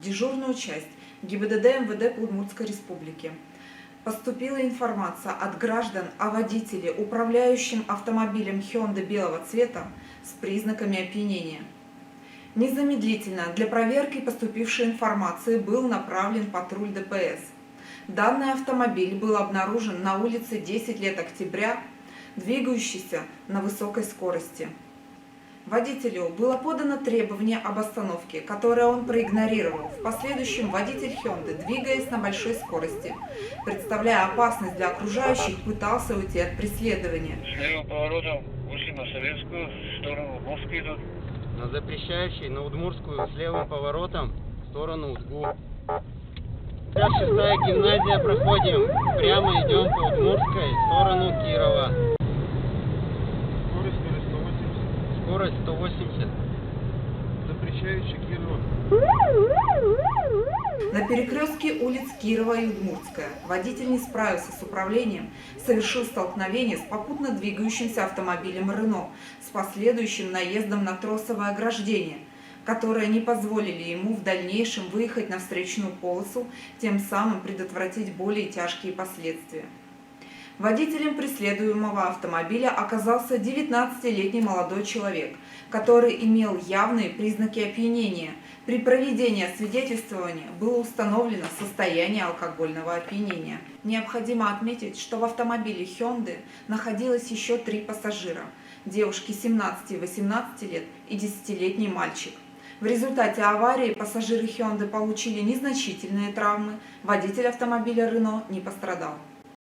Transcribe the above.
Дежурную часть ГИБДД МВД по Удмуртской республике поступила информация от граждан о водителе, управляющем автомобилем Hyundai белого цвета с признаками опьянения. Незамедлительно для проверки поступившей информации был направлен патруль ДПС. Данный автомобиль был обнаружен на улице 10 лет октября, двигающийся на высокой скорости. Водителю было подано требование об остановке, которое он проигнорировал. В последующем водитель Hyundai, двигаясь на большой скорости, представляя опасность для окружающих, пытался уйти от преследования. С левым поворотом вышли на Советскую, в сторону Удмуртской идут. На запрещающей, на Удмуртскую, с левым поворотом, в сторону Удгу. 56-я гимназия проходим, прямо идем по Удмуртской, в сторону Кирова. Скорость 180. Запрещающий Кирова. На перекрестке улиц Кирова и Удмуртская водитель не справился с управлением, совершил столкновение с попутно двигающимся автомобилем Рено с последующим наездом на тросовое ограждение, которые не позволили ему в дальнейшем выехать на встречную полосу, тем самым предотвратить более тяжкие последствия. Водителем преследуемого автомобиля оказался 19-летний молодой человек, который имел явные признаки опьянения. При проведении освидетельствования было установлено состояние алкогольного опьянения. Необходимо отметить, что в автомобиле Hyundai находилось еще 3 пассажира – девушки 17 и 18 лет и 10-летний мальчик. В результате аварии пассажиры Hyundai получили незначительные травмы, водитель автомобиля Renault не пострадал.